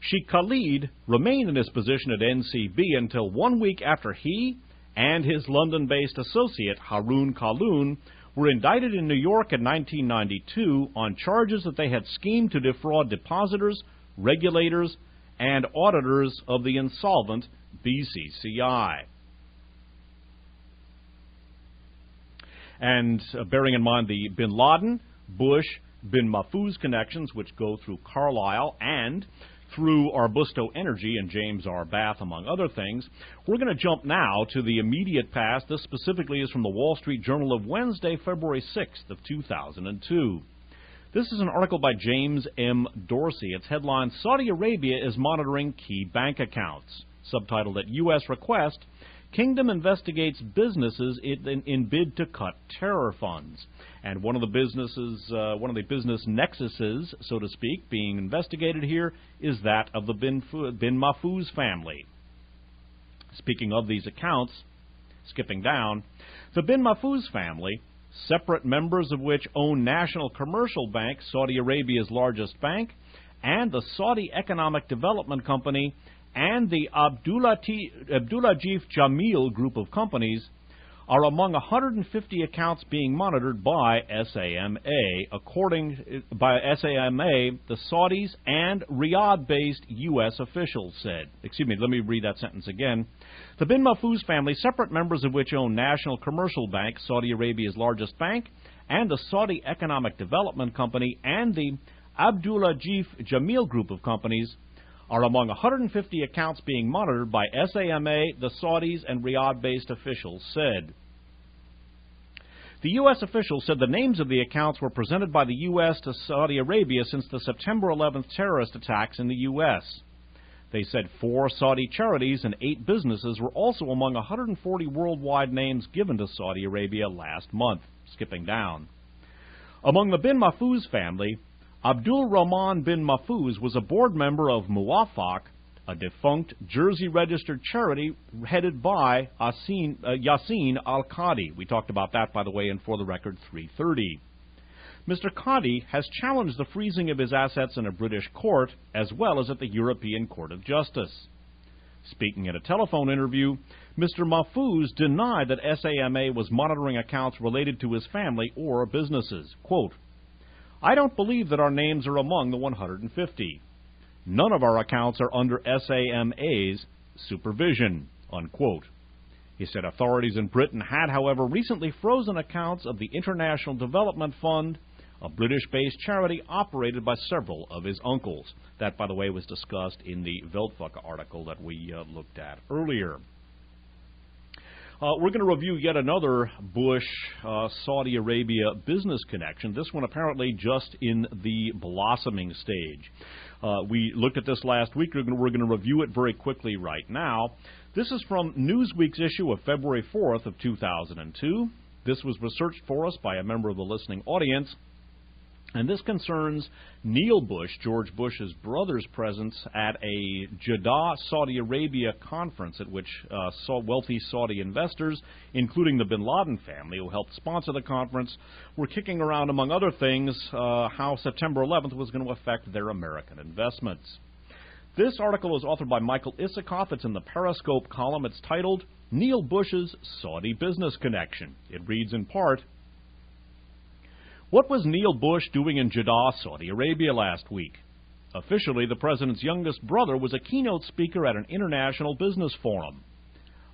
Sheikh Khalid remained in his position at NCB until 1 week after he and his London-based associate Haroon Kaloun were indicted in New York in 1992 on charges that they had schemed to defraud depositors, regulators, and auditors of the insolvent BCCI. And bearing in mind the bin Laden, Bush, bin Mahfouz connections, which go through Carlyle and through Arbusto Energy and James R. Bath, among other things, we're going to jump now to the immediate past. This specifically is from the Wall Street Journal of Wednesday, February 6th of 2002. This is an article by James M. Dorsey. Its headline, Saudi Arabia is monitoring key bank accounts. Subtitled at U.S. request, Kingdom investigates businesses in bid to cut terror funds. And one of the business nexuses, so to speak, being investigated here is that of the bin Mahfouz family. Speaking of these accounts, skipping down, the bin Mahfouz family, separate members of which own National Commercial Bank, Saudi Arabia's largest bank, and the Saudi Economic Development Company, and the Abdulatif Jameel group of companies, are among 150 accounts being monitored by SAMA, the Saudis and Riyadh-based U.S. officials said. Excuse me, let me read that sentence again. The bin Mahfouz family, separate members of which own National Commercial Bank, Saudi Arabia's largest bank, and the Saudi Economic Development Company, and the Abdulatif Jameel group of companies, are among 150 accounts being monitored by SAMA, the Saudis, and Riyadh-based officials said. The U.S. officials said the names of the accounts were presented by the U.S. to Saudi Arabia since the September 11th terrorist attacks in the U.S. They said 4 Saudi charities and 8 businesses were also among 140 worldwide names given to Saudi Arabia last month. Skipping down. Among the bin Mahfouz family, Abdul Rahman bin Mahfouz was a board member of Muwafaq, a defunct Jersey-registered charity headed by Yassin Al-Qadi. We talked about that, by the way, in For the Record 330. Mr. Qadi has challenged the freezing of his assets in a British court as well as at the European Court of Justice. Speaking at a telephone interview, Mr. Mahfouz denied that SAMA was monitoring accounts related to his family or businesses. Quote, I don't believe that our names are among the 150. None of our accounts are under SAMA's supervision, unquote. He said authorities in Britain had, however, recently frozen accounts of the International Development Fund, a British-based charity operated by several of his uncles. That, by the way, was discussed in the Weltwoche article that we looked at earlier. We're going to review yet another Bush-Saudi Arabia business connection, this one apparently just in the blossoming stage. We looked at this last week. We're going to review it very quickly right now. This is from Newsweek's issue of February 4th of 2002. This was researched for us by a member of the listening audience. And this concerns Neil Bush, George Bush's brother's presence at a Jeddah, Saudi Arabia conference at which wealthy Saudi investors, including the bin Laden family who helped sponsor the conference, were kicking around, among other things, how September 11th was going to affect their American investments. This article is authored by Michael Isikoff. It's in the Periscope column. It's titled, Neil Bush's Saudi Business Connection. It reads in part, what was Neil Bush doing in Jeddah, Saudi Arabia last week? Officially, the president's youngest brother was a keynote speaker at an international business forum.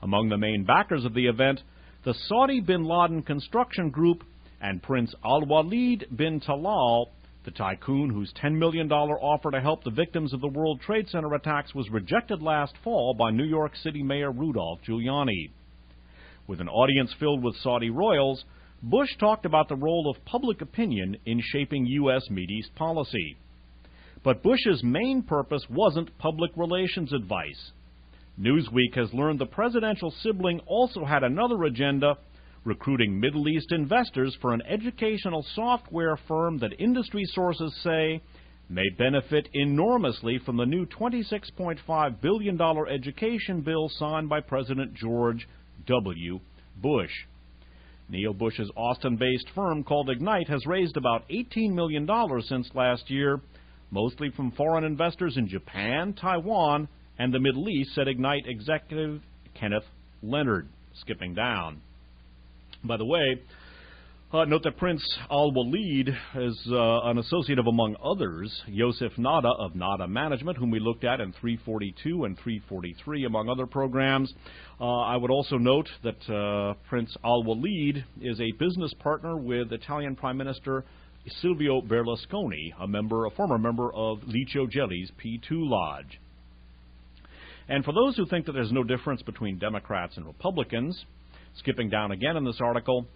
Among the main backers of the event, the Saudi bin Laden Construction Group and Prince Al-Walid bin Talal, the tycoon whose $10 million offer to help the victims of the World Trade Center attacks was rejected last fall by New York City Mayor Rudolph Giuliani. With an audience filled with Saudi royals, Bush talked about the role of public opinion in shaping U.S. Mideast policy. But Bush's main purpose wasn't public relations advice. Newsweek has learned the presidential sibling also had another agenda, recruiting Middle East investors for an educational software firm that industry sources say may benefit enormously from the new $26.5 billion education bill signed by President George W. Bush. Neil Bush's Austin-based firm called Ignite has raised about $18 million since last year, mostly from foreign investors in Japan, Taiwan, and the Middle East, said Ignite executive Kenneth Leonard, skipping down. By the way, note that Prince Al-Walid is an associate of, among others, Yosef Nada of Nada Management, whom we looked at in 342 and 343, among other programs. I would also note that Prince Al-Walid is a business partner with Italian Prime Minister Silvio Berlusconi, a former member of Licio Gelli's P2 Lodge. And for those who think that there's no difference between Democrats and Republicans, skipping down again in this article,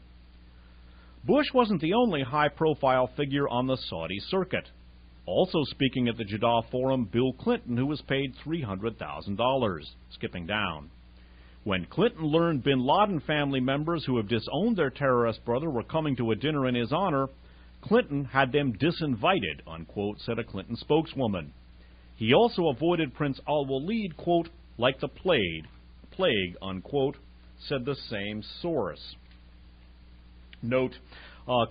Bush wasn't the only high-profile figure on the Saudi circuit. Also speaking at the Jeddah Forum, Bill Clinton, who was paid $300,000, skipping down. When Clinton learned bin Laden family members who have disowned their terrorist brother were coming to a dinner in his honor, Clinton had them disinvited, unquote, said a Clinton spokeswoman. He also avoided Prince Al-Walid, quote, like the plague, unquote, said the same source. Note,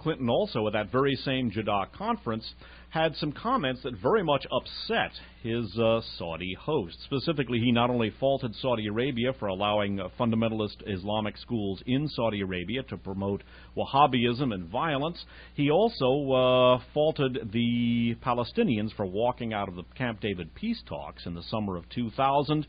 Clinton also, at that very same Jeddah conference, had some comments that very much upset his Saudi host. Specifically, he not only faulted Saudi Arabia for allowing fundamentalist Islamic schools in Saudi Arabia to promote Wahhabism and violence, he also faulted the Palestinians for walking out of the Camp David peace talks in the summer of 2000.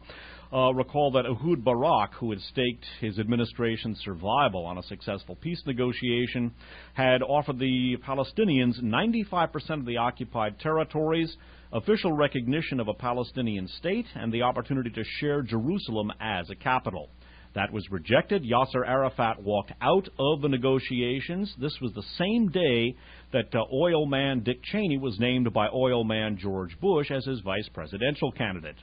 Recall that Ehud Barak, who had staked his administration's survival on a successful peace negotiation, had offered the Palestinians 95% of the occupied territories, official recognition of a Palestinian state, and the opportunity to share Jerusalem as a capital. That was rejected. Yasser Arafat walked out of the negotiations. This was the same day that oil man Dick Cheney was named by oil man George Bush as his vice presidential candidate.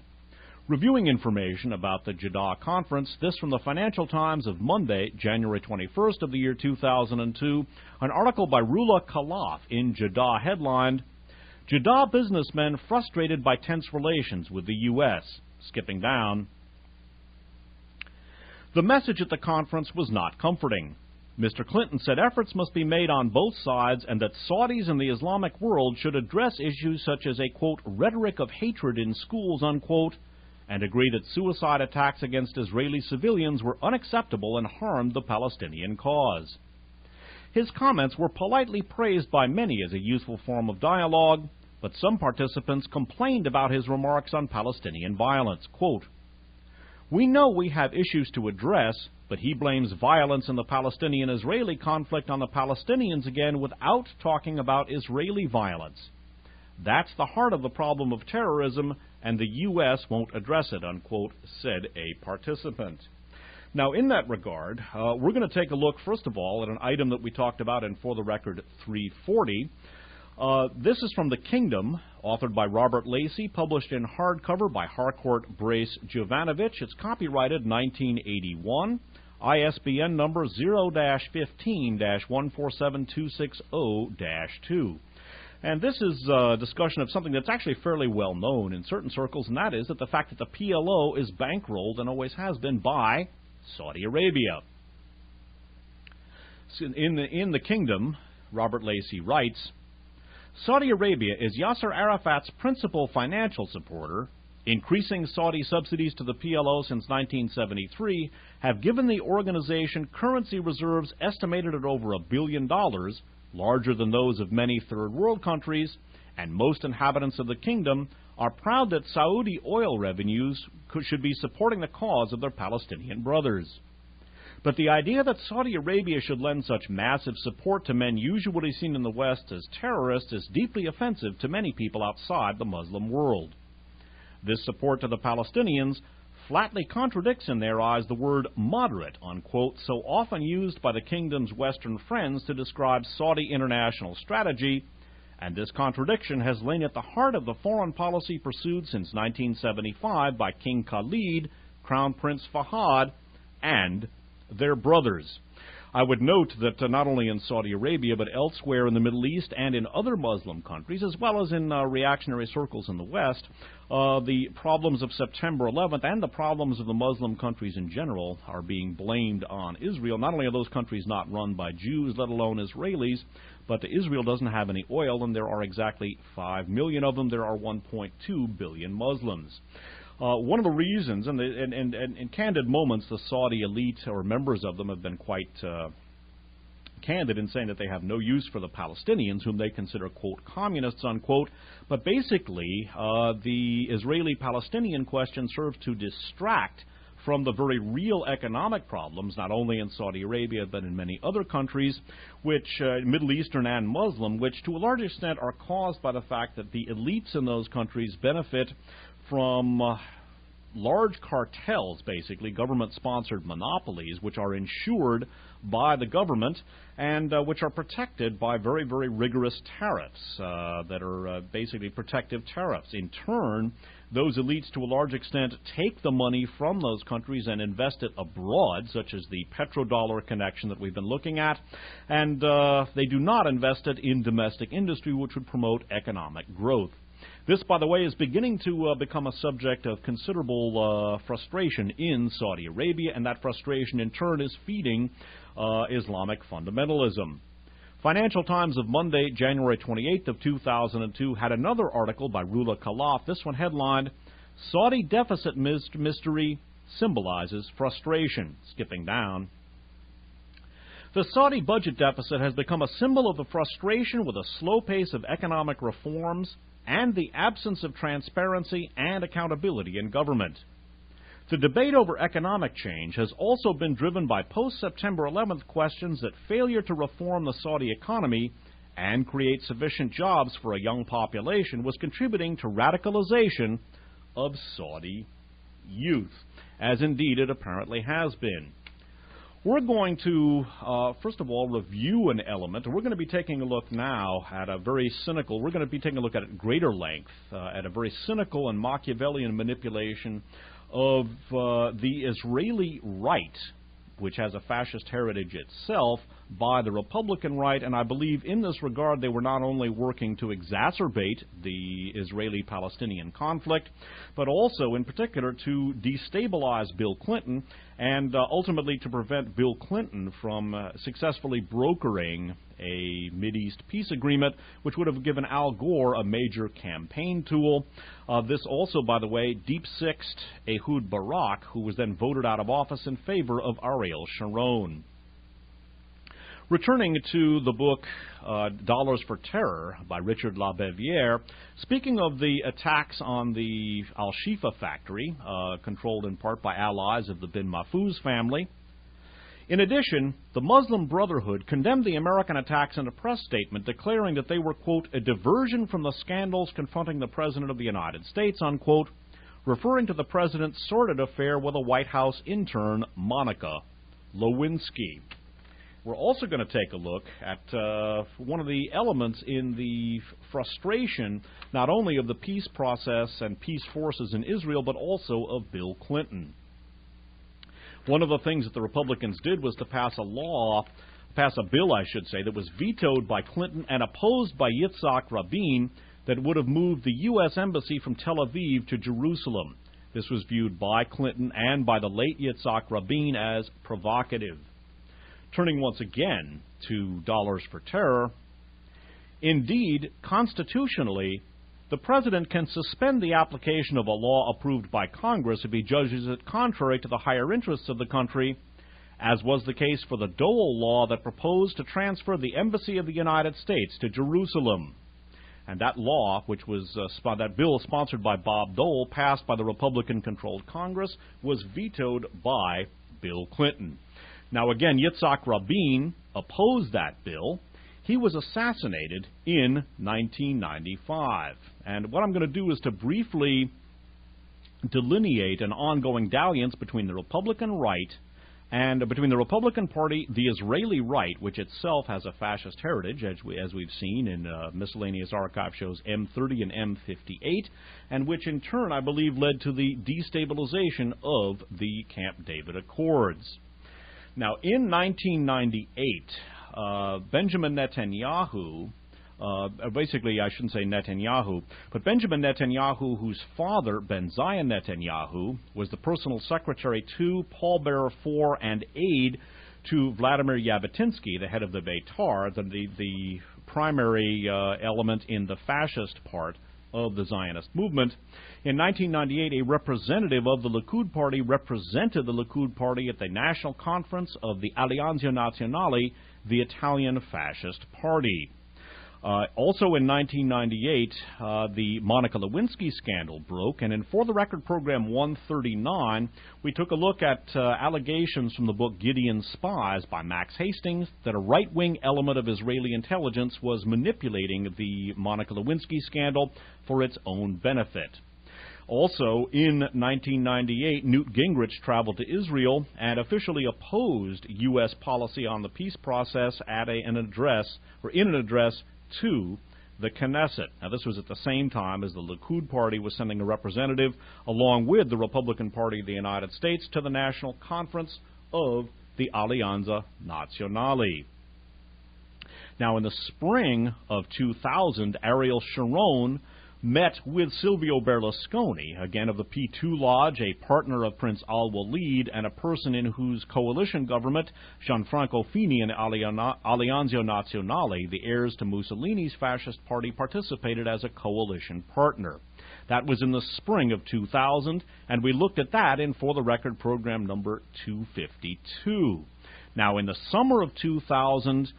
Reviewing information about the Jeddah conference, this from the Financial Times of Monday, January 21st of the year 2002, an article by Rula Khalaf in Jeddah headlined, Jeddah businessmen frustrated by tense relations with the U.S. Skipping down. The message at the conference was not comforting. Mr. Clinton said efforts must be made on both sides and that Saudis and the Islamic world should address issues such as a, quote, rhetoric of hatred in schools, unquote, and agree that suicide attacks against Israeli civilians were unacceptable and harmed the Palestinian cause. His comments were politely praised by many as a useful form of dialogue, but some participants complained about his remarks on Palestinian violence. Quote, we know we have issues to address, but he blames violence in the Palestinian-Israeli conflict on the Palestinians again without talking about Israeli violence. That's the heart of the problem of terrorism, and the U.S. won't address it, unquote, said a participant. Now, in that regard, we're going to take a look, first of all, at an item that we talked about in For the Record 340. This is from The Kingdom, authored by Robert Lacey, published in hardcover by Harcourt Brace Jovanovich. It's copyrighted 1981, ISBN number 0-15-147260-2. And this is a discussion of something that's actually fairly well known in certain circles, and that is that the fact that the PLO is bankrolled and always has been by Saudi Arabia. In the Kingdom, Robert Lacey writes, Saudi Arabia is Yasser Arafat's principal financial supporter. Increasing Saudi subsidies to the PLO since 1973 have given the organization currency reserves estimated at over $1 billion, larger than those of many third world countries, and most inhabitants of the kingdom are proud that Saudi oil revenues should be supporting the cause of their Palestinian brothers. But the idea that Saudi Arabia should lend such massive support to men usually seen in the West as terrorists is deeply offensive to many people outside the Muslim world. This support to the Palestinians flatly contradicts in their eyes the word moderate, unquote, so often used by the kingdom's Western friends to describe Saudi international strategy, and this contradiction has lain at the heart of the foreign policy pursued since 1975 by King Khalid, Crown Prince Fahad, and their brothers. I would note that not only in Saudi Arabia, but elsewhere in the Middle East and in other Muslim countries, as well as in reactionary circles in the West, the problems of September 11th and the problems of the Muslim countries in general are being blamed on Israel. Not only are those countries not run by Jews, let alone Israelis, but Israel doesn't have any oil, and there are exactly 5 million of them. There are 1.2 billion Muslims. One of the reasons, and in candid moments, the Saudi elite or members of them have been quite candid in saying that they have no use for the Palestinians, whom they consider, quote, communists, unquote. But basically, the Israeli-Palestinian question serves to distract from the very real economic problems, not only in Saudi Arabia, but in many other countries, which, Middle Eastern and Muslim, which to a large extent are caused by the fact that the elites in those countries benefit from large cartels, basically, government-sponsored monopolies, which are insured by the government and which are protected by very, very rigorous tariffs that are basically protective tariffs. In turn, those elites, to a large extent, take the money from those countries and invest it abroad, such as the petrodollar connection that we've been looking at, and they do not invest it in domestic industry, which would promote economic growth. This, by the way, is beginning to become a subject of considerable frustration in Saudi Arabia, and that frustration in turn is feeding Islamic fundamentalism. Financial Times of Monday, January 28th of 2002, had another article by Rula Khalaf. This one headlined, Saudi Deficit Mystery Symbolizes Frustration. Skipping down. The Saudi budget deficit has become a symbol of the frustration with a slow pace of economic reforms and the absence of transparency and accountability in government. The debate over economic change has also been driven by post-September 11th questions that failure to reform the Saudi economy and create sufficient jobs for a young population was contributing to radicalization of Saudi youth, as indeed it apparently has been. We're going to, first of all, review an element. We're going to be taking a look now at a very cynical, we're going to be taking a look at greater length, at a very cynical and Machiavellian manipulation of the Israeli right, which has a fascist heritage itself, by the Republican right, and I believe in this regard they were not only working to exacerbate the Israeli-Palestinian conflict, but also in particular to destabilize Bill Clinton and ultimately to prevent Bill Clinton from successfully brokering a Mideast peace agreement, which would have given Al Gore a major campaign tool. This also, by the way, deep-sixed Ehud Barak, who was then voted out of office in favor of Ariel Sharon. Returning to the book Dollars for Terror by Richard LaBeviere, speaking of the attacks on the Al-Shifa factory, controlled in part by allies of the bin Mahfouz family. In addition, the Muslim Brotherhood condemned the American attacks in a press statement, declaring that they were, quote, a diversion from the scandals confronting the President of the United States, unquote, referring to the President's sordid affair with a White House intern, Monica Lewinsky. We're also going to take a look at one of the elements in the frustration not only of the peace process and peace forces in Israel, but also of Bill Clinton. One of the things that the Republicans did was to pass a bill, that was vetoed by Clinton and opposed by Yitzhak Rabin, that would have moved the U.S. Embassy from Tel Aviv to Jerusalem. This was viewed by Clinton and by the late Yitzhak Rabin as provocative. Turning once again to Dollars for Terror, indeed, constitutionally, the President can suspend the application of a law approved by Congress if he judges it contrary to the higher interests of the country, as was the case for the Dole law that proposed to transfer the Embassy of the United States to Jerusalem. And that law, which was that bill sponsored by Bob Dole, passed by the Republican-controlled Congress, was vetoed by Bill Clinton. Now again, Yitzhak Rabin opposed that bill. He was assassinated in 1995. And what I'm going to do is to briefly delineate an ongoing dalliance between the Republican right and between the Republican Party, the Israeli right, which itself has a fascist heritage, as we've seen in miscellaneous archive shows M30 and M58, and which in turn, I believe, led to the destabilization of the Camp David Accords. Now, in 1998, Benjamin Netanyahu, basically I shouldn't say Netanyahu, but Benjamin Netanyahu, whose father, Ben Zion Netanyahu, was the personal secretary to, pallbearer for, and aide to Vladimir Jabotinsky, the head of the Beitar, the primary element in the fascist part of the Zionist movement. In 1998, a representative of the Likud party represented the Likud party at the National Conference of the Alleanza Nazionale, the Italian fascist party. Also in 1998, the Monica Lewinsky scandal broke, and in For the Record Program 139, we took a look at allegations from the book Gideon's Spies by Max Hastings that a right-wing element of Israeli intelligence was manipulating the Monica Lewinsky scandal for its own benefit. Also, in 1998, Newt Gingrich traveled to Israel and officially opposed U.S. policy on the peace process in an address to the Knesset. Now, this was at the same time as the Likud party was sending a representative, along with the Republican Party of the United States, to the National Conference of the Alleanza Nazionale. Now, in the spring of 2000, Ariel Sharon met with Silvio Berlusconi, again of the P2 Lodge, a partner of Prince Al-Walid, and a person in whose coalition government Gianfranco Fini and Alleanza Nazionale, the heirs to Mussolini's fascist party, participated as a coalition partner. That was in the spring of 2000, and we looked at that in For the Record Program number 252. Now, in the summer of 2000,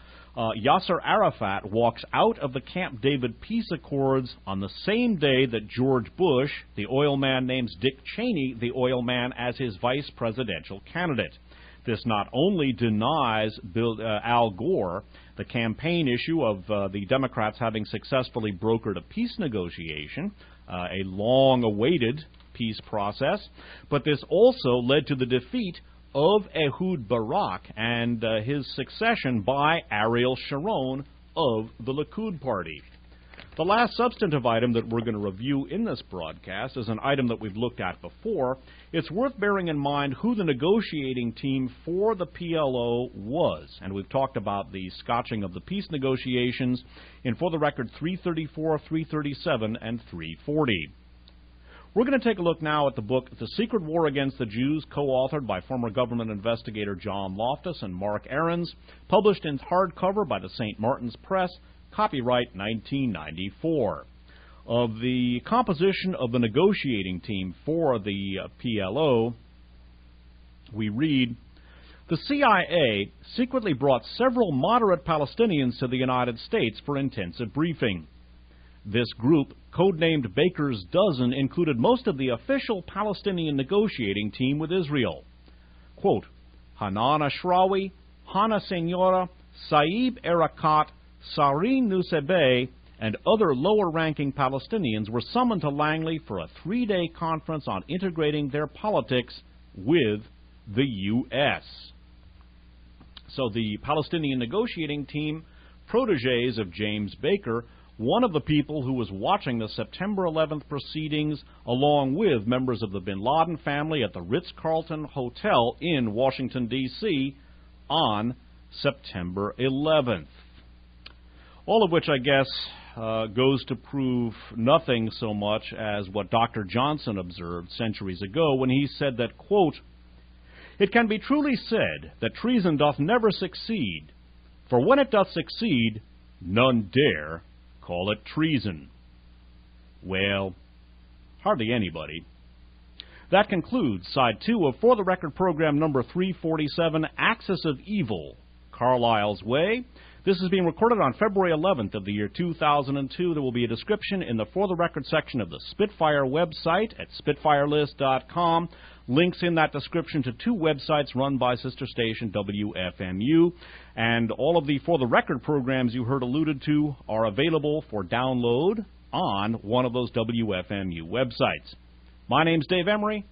Yasser Arafat walks out of the Camp David peace accords on the same day that George Bush, the oil man, names Dick Cheney, the oil man, as his vice presidential candidate. This not only denies Al Gore the campaign issue of the Democrats having successfully brokered a peace negotiation, a long-awaited peace process, but this also led to the defeat of Ehud Barak and his succession by Ariel Sharon of the Likud party. The last substantive item that we're going to review in this broadcast is an item that we've looked at before. It's worth bearing in mind who the negotiating team for the PLO was, and we've talked about the scotching of the peace negotiations in For the Record 334, 337, and 340. We're going to take a look now at the book The Secret War Against the Jews, co-authored by former government investigator John Loftus and Mark Ahrens, published in hardcover by the St. Martin's Press, copyright 1994. Of the composition of the negotiating team for the PLO, we read, the CIA secretly brought several moderate Palestinians to the United States for intensive briefing. This group, codenamed Baker's Dozen, included most of the official Palestinian negotiating team with Israel. Quote, Hanan Ashrawi, Hana Senora, Saib Erakat, Sarin Nusebe, and other lower-ranking Palestinians were summoned to Langley for a 3-day conference on integrating their politics with the U.S. So the Palestinian negotiating team, protégés of James Baker, one of the people who was watching the September 11th proceedings along with members of the bin Laden family at the Ritz-Carlton Hotel in Washington, D.C. on September 11th. All of which, I guess, goes to prove nothing so much as what Dr. Johnson observed centuries ago when he said that, quote, it can be truly said that treason doth never succeed, for when it doth succeed, none dare call it treason. Well, hardly anybody. That concludes Side 2 of For the Record Program number 347, Axis of Evil, Carlyle's Way. This is being recorded on February 11th of the year 2002. There will be a description in the For the Record section of the Spitfire website at spitfirelist.com. Links in that description to 2 websites run by sister station WFMU. And all of the For the Record programs you heard alluded to are available for download on one of those WFMU websites. My name's Dave Emory.